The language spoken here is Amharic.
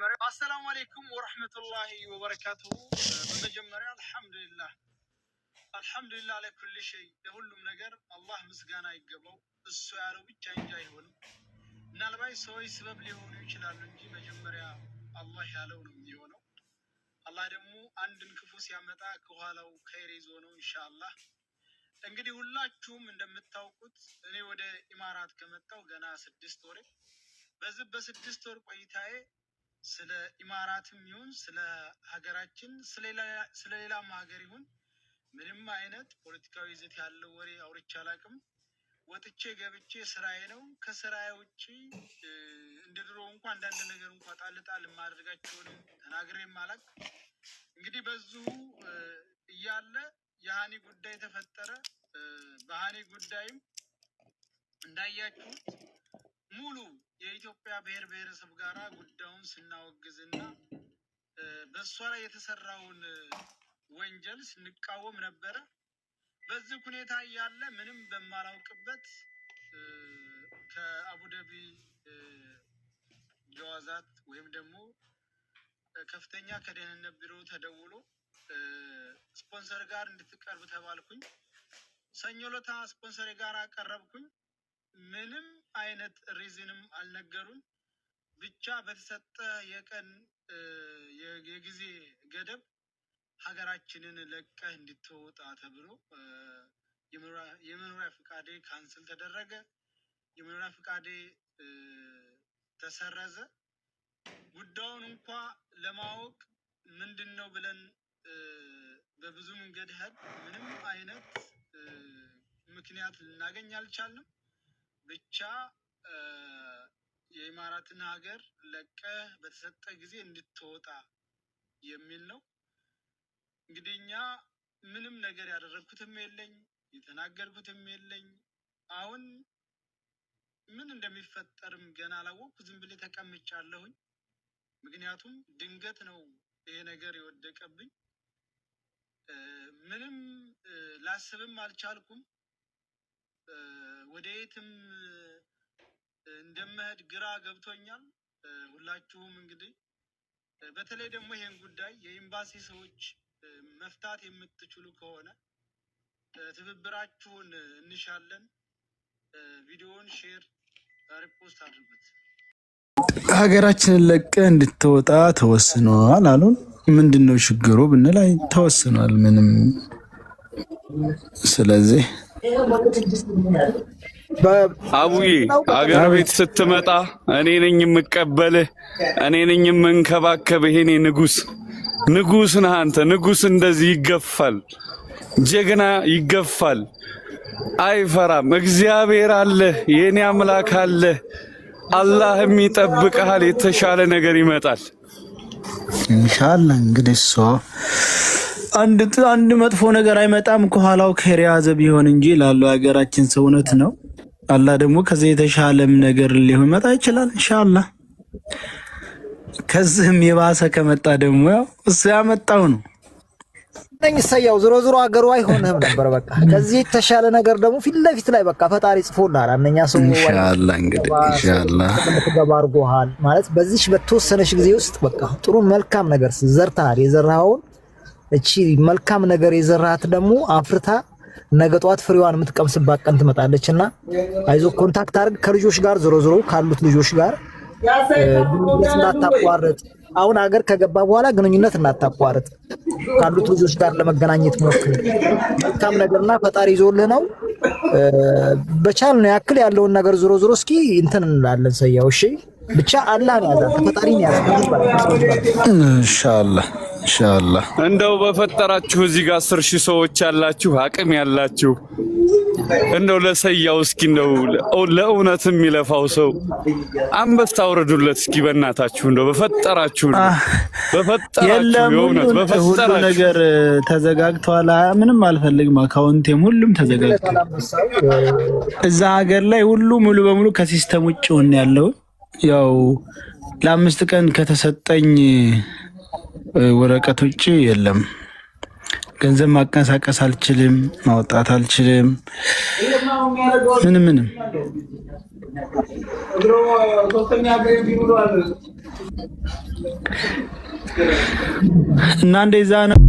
በመጀመሪያ አሰላሙ አለይኩም ወራህመቱላሂ ወበረካቱሁ። በመጀመሪያ አልሐምዱሊላህ ለኩል ሸይ ለሁሉም ነገር አላህ ምስጋና ይገባው። እሱ ያለው ብቻ እንጂ አይሆንም። ምናልባት ሰዎች ስበብ ሊሆኑ ይችላሉ እንጂ መጀመሪያ አላህ ያለው ነው የሚሆነው። አላህ ደግሞ አንድን ክፉ ሲያመጣ ከኋላው ኸይር ይዞ ነው ኢንሻአላህ። እንግዲህ ሁላችሁም እንደምታውቁት እኔ ወደ ኢማራት ከመጣሁ ገና 6 ወሬ። በዚህ በ6 ወር ቆይታዬ ስለ ኢማራትም ይሁን ስለ ሀገራችን ስለ ሌላም ሀገር ይሁን ምንም አይነት ፖለቲካዊ ይዘት ያለው ወሬ አውርቼ አላውቅም። ወጥቼ ገብቼ ስራዬ ነው። ከስራዬ ውጪ እንደድሮ እንኳን አንዳንድ ነገር እንኳን ጣልጣል ማድረጋቸውን ተናግሬ ማላቅ። እንግዲህ በዙ እያለ የሃኒ ጉዳይ ተፈጠረ። በሃኒ ጉዳይም እንዳያችሁት ሙሉ የኢትዮጵያ ብሔር ብሔረሰብ ጋራ ጉዳዩን ስናወግዝና በሷ ላይ የተሰራውን ወንጀል ስንቃወም ነበረ። በዚህ ሁኔታ ያለ ምንም በማላውቅበት ከአቡዳቢ ጀዋዛት ወይም ደግሞ ከፍተኛ ከደህንነት ቢሮ ተደውሎ ስፖንሰር ጋር እንድትቀርብ ተባልኩኝ። ሰኞ ዕለት ስፖንሰር ጋር አቀረብኩኝ። ምንም አይነት ሪዝንም አልነገሩን። ብቻ በተሰጠ የቀን የጊዜ ገደብ ሀገራችንን ለቀህ እንድትወጣ ተብሎ የመኖሪያ ፍቃዴ ካንስል ተደረገ። የመኖሪያ ፍቃዴ ተሰረዘ። ጉዳዩን እንኳን ለማወቅ ምንድነው ብለን በብዙ መንገድ ምንም አይነት ምክንያት ልናገኝ አልቻልንም። ብቻ የኢማራትን ሀገር ለቀህ በተሰጠ ጊዜ እንድትወጣ የሚል ነው። እንግዲህ እኛ ምንም ነገር ያደረኩትም የለኝ የተናገርኩትም የለኝ። አሁን ምን እንደሚፈጠርም ገና አላወቅኩ። ዝም ብዬ ተቀምጫለሁኝ። ምክንያቱም ድንገት ነው ይሄ ነገር የወደቀብኝ። ምንም ላስብም አልቻልኩም። ወደየትም እንደምሄድ ግራ ገብቶኛል። ሁላችሁም እንግዲህ በተለይ ደግሞ ይሄን ጉዳይ የኤምባሲ ሰዎች መፍታት የምትችሉ ከሆነ ትብብራችሁን እንሻለን። ቪዲዮውን ሼር ሪፖስት አድርጉት። ሀገራችንን ለቀህ እንድትወጣ ተወስኗል አሉን። ምንድነው ችግሩ ብንል አይ ተወስኗል ምንም። ስለዚህ አቡዬ አገር ቤት ስትመጣ እኔ ነኝ የምቀበልህ፣ እኔ ነኝ የምንከባከብህ። እኔ ንጉስ ነህ አንተ። ንጉስ እንደዚህ ይገፋል፣ ጀግና ይገፋል፣ አይፈራም። እግዚአብሔር አለ፣ የኔ አምላክ አለ። አላህም ይጠብቅሃል። የተሻለ ነገር ይመጣል ኢንሻአላህ። እንግዲህ አንድ መጥፎ ነገር አይመጣም ከኋላው ኸይር ያዘ ቢሆን እንጂ ላለው ሀገራችን ሰው እውነት ነው። አላህ ደግሞ ከዚህ የተሻለም ነገር ሊመጣ ይችላል ኢንሻአላህ። ከዚህም የባሰ ከመጣ ደግሞ ያው እሱ ያመጣው ነው። ሰያው ዞሮ ሀገሩ አይሆንም ነበር። በቃ ከዚህ የተሻለ ነገር ደግሞ ፊት ለፊት ላይ በቃ ፈጣሪ ጽፎናል። አንደኛ ሰው ኢንሻአላህ እንግዲህ ኢንሻአላህ ተባርጎሃል ማለት በዚህ በተወሰነች ጊዜ ውስጥ በቃ ጥሩ መልካም ነገር ዘርተሃል። የዘራኸውን እቺ መልካም ነገር የዘራሃት ደግሞ አፍርታ ነገ ጧት ፍሬዋን የምትቀምስባት ቀን ትመጣለችና አይዞ ኮንታክት አድርግ ከልጆች ጋር ዞሮ ካሉት ልጆች ጋር እንዳታቋርጥ። አሁን ሀገር ከገባ በኋላ ግንኙነት እናታቋርጥ። ካሉት ልጆች ጋር ለመገናኘት ሞክር። መልካም ነገርና ፈጣሪ ይዞልህ ነው። በቻልነው ያክል ያለውን ነገር ዞሮ እስኪ እንትን እንላለን። ሰያው እሺ ብቻ አላህ ነው ያዛት ፈጣሪ ነው ያዛት ኢንሻአላህ ኢንሻአላህ። እንደው በፈጠራችሁ እዚህ ጋር 10,000 ሰዎች ያላችሁ አቅም ያላችሁ እንደው ለሰያው እስኪ እንደው ለእውነት የሚለፋው ሰው አንበሳ አውርዱለት እስኪ በእናታችሁ። እንደው በፈጠራችሁ የእውነት በፈጠራችሁ ነገር ተዘጋግቷል። ምንም አልፈልግም። አካውንቴም ሁሉም ተዘጋግቷል። እዛ ሀገር ላይ ሁሉ ሙሉ በሙሉ ከሲስተም ውጭ ሆነ ያለው ያው ለ5 ቀን ከተሰጠኝ ወረቀት ውጭ የለም። ገንዘብ ማንቀሳቀስ አልችልም፣ ማውጣት አልችልም። ምንም እና እንደዛ ነው።